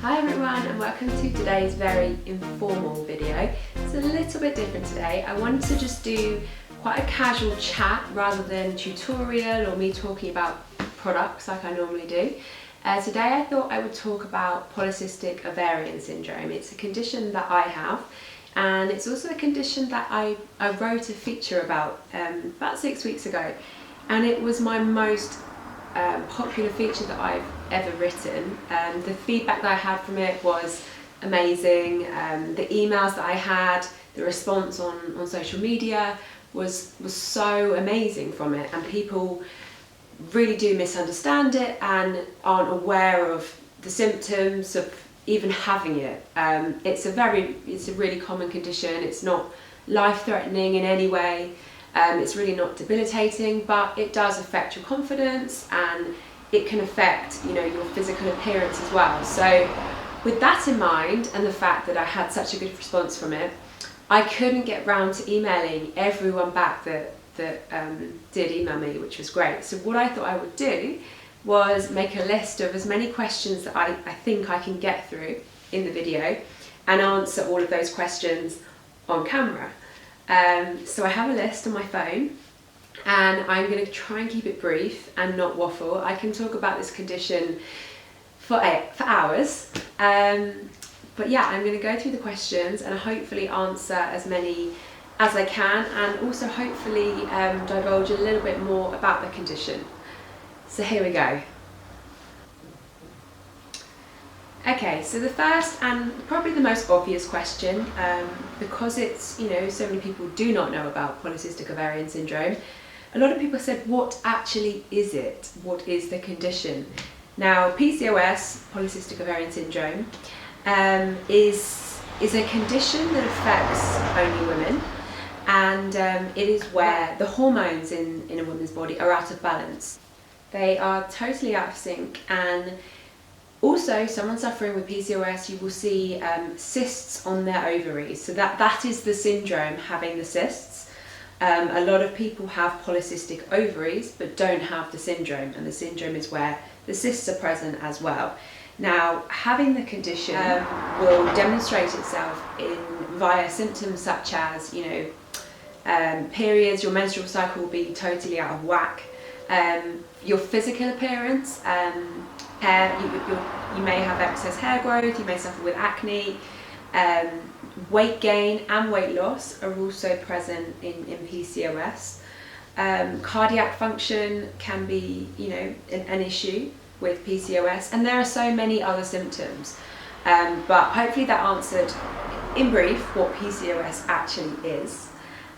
Hi everyone and welcome to today's very informal video. It's a little bit different today. I wanted to just do quite a casual chat rather than tutorial or me talking about products like I normally do. Today I thought I would talk about Polycystic Ovarian Syndrome. It's a condition that I have, and it's also a condition that I wrote a feature about 6 weeks ago, and it was my most popular feature that I've ever written. The feedback that I had from it was amazing. The emails that I had, the response on social media was so amazing from it, and people really do misunderstand it and aren't aware of the symptoms of even having it. It's a really common condition. It's not life-threatening in any way. It's really not debilitating, but it does affect your confidence and it can affect, your physical appearance as well. So with that in mind, and the fact that I had such a good response from it, I couldn't get round to emailing everyone back that did email me, which was great. So what I thought I would do was make a list of as many questions that I think I can get through in the video and answer all of those questions on camera. So I have a list on my phone, and I'm going to try and keep it brief and not waffle. I can talk about this condition for hours, but yeah, I'm going to go through the questions and hopefully answer as many as I can, and also hopefully divulge a little bit more about the condition. So here we go. Okay, so the first and probably the most obvious question, because it's, so many people do not know about Polycystic Ovarian Syndrome, a lot of people said, what actually is it? What is the condition? Now, PCOS, Polycystic Ovarian Syndrome, is a condition that affects only women, and it is where the hormones in a woman's body are out of balance. They are totally out of sync, and also, someone suffering with PCOS, you will see cysts on their ovaries. So that is the syndrome, having the cysts. A lot of people have polycystic ovaries but don't have the syndrome, and the syndrome is where the cysts are present as well. Now, having the condition will demonstrate itself via symptoms such as, periods. Your menstrual cycle will be totally out of whack. Your physical appearance, hair, you may have excess hair growth, you may suffer with acne, weight gain and weight loss are also present in PCOS. Cardiac function can be, an issue with PCOS, and there are so many other symptoms. But hopefully that answered in brief what PCOS actually is.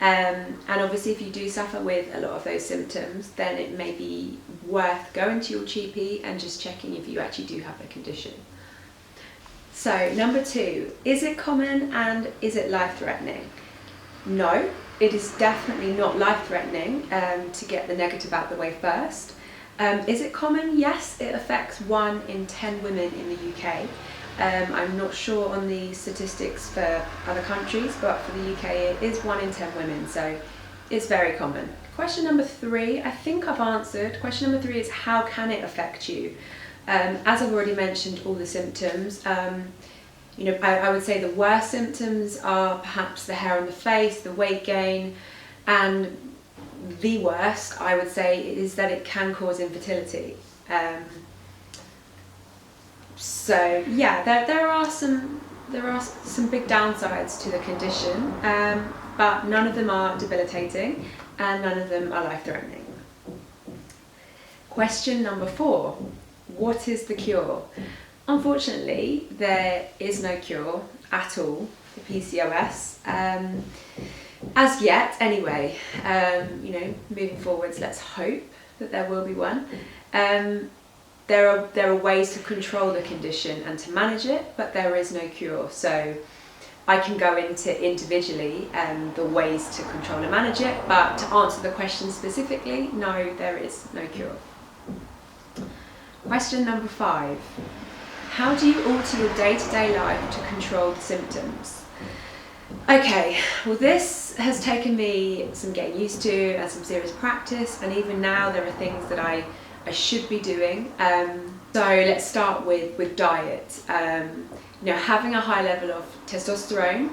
And obviously if you do suffer with a lot of those symptoms, then it may be worth going to your GP and just checking if you actually do have the condition. So number 2, is it common and is it life-threatening? No, it is definitely not life-threatening, to get the negative out the way first. Is it common? Yes, it affects 1 in 10 women in the UK. I'm not sure on the statistics for other countries, but for the UK it is 1 in 10 women, so it's very common. Question number 3, I think I've answered. Question number 3 is, how can it affect you? As I've already mentioned all the symptoms, I would say the worst symptoms are perhaps the hair on the face, the weight gain, and the worst, I would say, is that it can cause infertility. So yeah, there are some big downsides to the condition, but none of them are debilitating and none of them are life-threatening. Question number 4, what is the cure? Unfortunately, there is no cure at all for PCOS, as yet anyway. Moving forwards, let's hope that there will be one. There are ways to control the condition and to manage it, but there is no cure. So I can go into individually the ways to control and manage it, but to answer the question specifically, no, there is no cure. Question number 5. How do you alter your day-to-day life to control the symptoms? Okay, well this has taken me some getting used to and some serious practice, and even now there are things that I I should be doing. So let's start with diet. Having a high level of testosterone,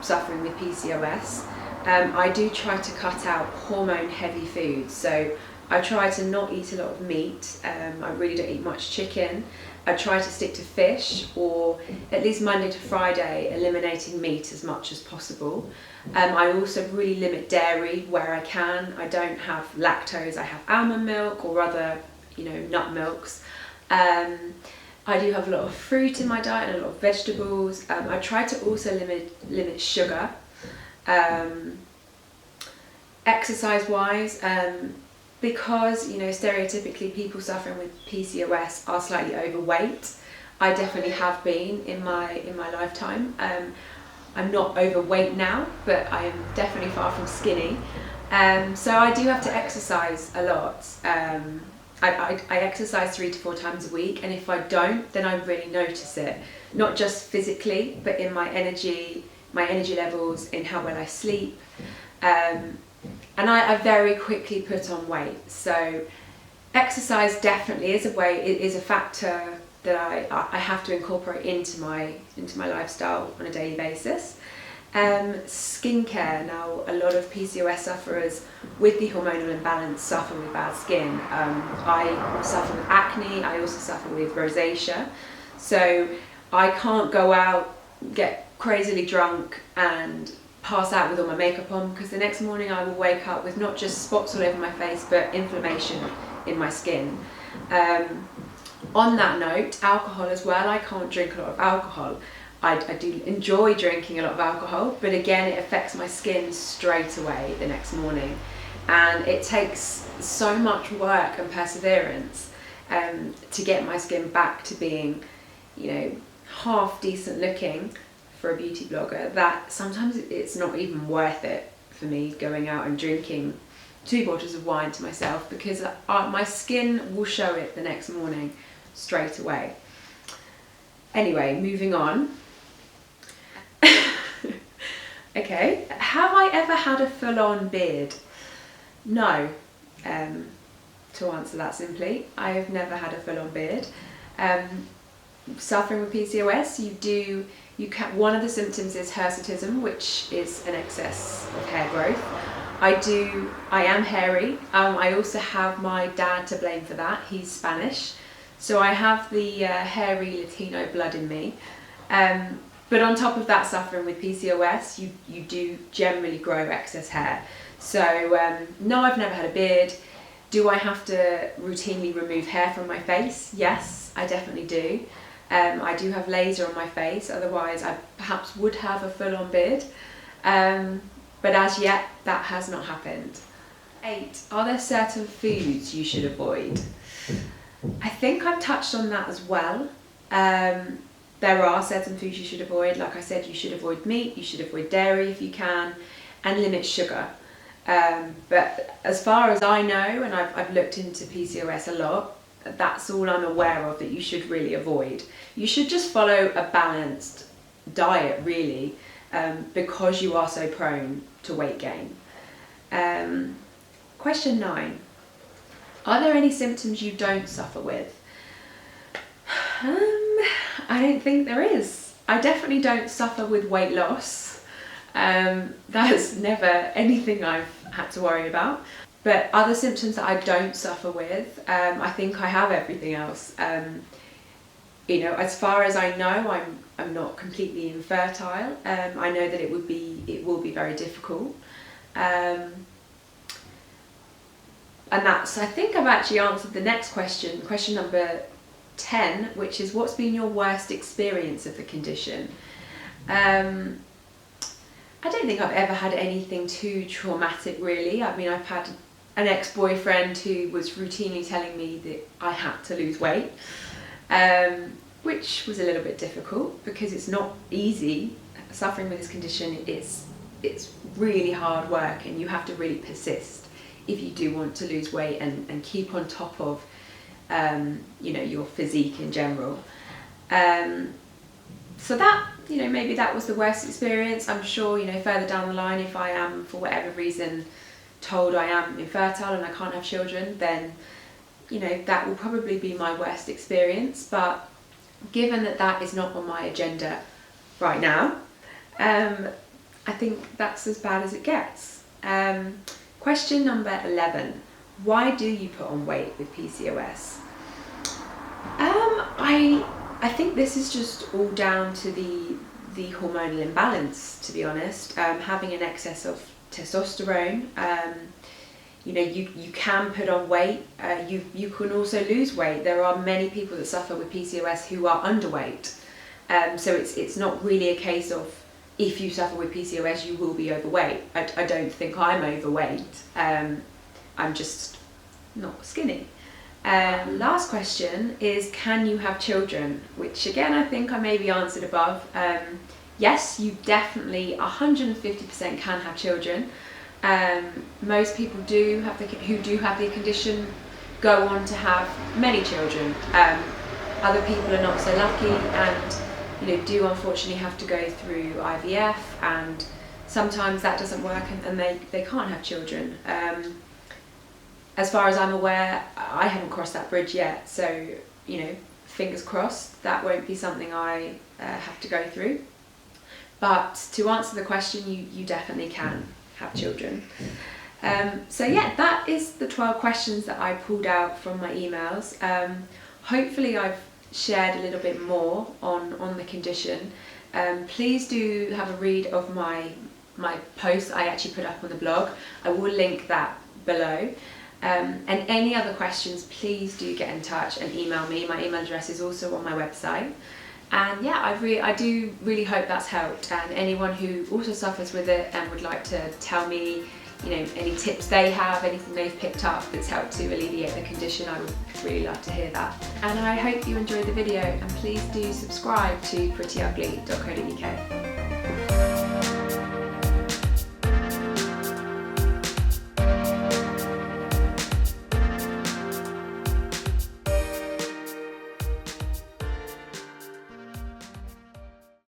suffering with PCOS, I do try to cut out hormone heavy foods. So I try to not eat a lot of meat. I really don't eat much chicken. I try to stick to fish, or at least Monday to Friday, eliminating meat as much as possible. I also really limit dairy where I can. I don't have lactose. I have almond milk or other, nut milks. I do have a lot of fruit in my diet and a lot of vegetables. I try to also limit sugar. Exercise-wise, because stereotypically people suffering with PCOS are slightly overweight. I definitely have been in my lifetime. I'm not overweight now, but I am definitely far from skinny. So I do have to exercise a lot. I exercise 3 to 4 times a week, and if I don't, then I really notice it. Not just physically, but in my energy levels, in how well I sleep. And I very quickly put on weight. So exercise definitely is a factor that I have to incorporate into my lifestyle on a daily basis. Skincare. Now, a lot of PCOS sufferers with the hormonal imbalance suffer with bad skin. I suffer with acne. I also suffer with rosacea. So I can't go out, get crazily drunk and pass out with all my makeup on, because the next morning I will wake up with not just spots all over my face, but inflammation in my skin. On that note, alcohol as well. I can't drink a lot of alcohol. I do enjoy drinking a lot of alcohol, but again, it affects my skin straight away the next morning. And it takes so much work and perseverance to get my skin back to being, half decent looking for a beauty blogger, that sometimes it's not even worth it for me going out and drinking 2 bottles of wine to myself, because my skin will show it the next morning straight away. Anyway, moving on. Okay, have I ever had a full-on beard? No. To answer that simply, I have never had a full-on beard. Suffering with PCOS, one of the symptoms is hirsutism, which is an excess of hair growth. I am hairy. I also have my dad to blame for that. He's Spanish. So I have the hairy Latino blood in me. But on top of that, suffering with PCOS, you do generally grow excess hair. So no, I've never had a beard. Do I have to routinely remove hair from my face? Yes, I definitely do. I do have laser on my face, otherwise I perhaps would have a full-on beard. But as yet, that has not happened. 8. Are there certain foods you should avoid? I think I've touched on that as well. There are certain foods you should avoid. Like I said, you should avoid meat, you should avoid dairy if you can, and limit sugar. But as far as I know, and I've looked into PCOS a lot, that's all I'm aware of that you should really avoid. You should just follow a balanced diet, really, because you are so prone to weight gain. Question 9. Are there any symptoms you don't suffer with? I don't think there is. I definitely don't suffer with weight loss. That's never anything I've had to worry about. But other symptoms that I don't suffer with, I think I have everything else. As far as I know, I'm not completely infertile. I know that it will be very difficult. And I think I've actually answered the next question number 10, which is, what's been your worst experience of the condition? I don't think I've ever had anything too traumatic, really. I mean, I've had an ex-boyfriend who was routinely telling me that I had to lose weight, which was a little bit difficult because it's not easy. Suffering with this condition, it's really hard work, and you have to really persist if you do want to lose weight and keep on top of your physique in general. So that, maybe that was the worst experience. I'm sure, further down the line, if I am, for whatever reason, told I am infertile and I can't have children, then you know, that will probably be my worst experience, but given that that is not on my agenda right now, I think that's as bad as it gets. Question number 11. Why do you put on weight with PCOS? I think this is just all down to the hormonal imbalance, to be honest. Having an excess of testosterone, you know, you can put on weight, you can also lose weight. There are many people that suffer with PCOS who are underweight. So it's not really a case of if you suffer with PCOS you will be overweight. I don't think I'm overweight, I'm just not skinny. Last question is, can you have children? Which again, I think I maybe answered above. Yes, you definitely 150% can have children. Most people who do have the condition go on to have many children. Other people are not so lucky and, you know, do unfortunately have to go through IVF, and sometimes that doesn't work and they can't have children. As far as I'm aware, I haven't crossed that bridge yet, so, you know, fingers crossed that won't be something I have to go through. But to answer the question, you definitely can have children. So yeah, that is the 12 questions that I pulled out from my emails. Hopefully I've shared a little bit more on the condition. Please do have a read of my post I actually put up on the blog. I will link that below. And any other questions, please do get in touch and email me. My email address is also on my website. And yeah, I do really hope that's helped. And anyone who also suffers with it and would like to tell me, you know, any tips they have, anything they've picked up that's helped to alleviate the condition, I would really love to hear that. And I hope you enjoyed the video, and please do subscribe to prettyugly.co.uk.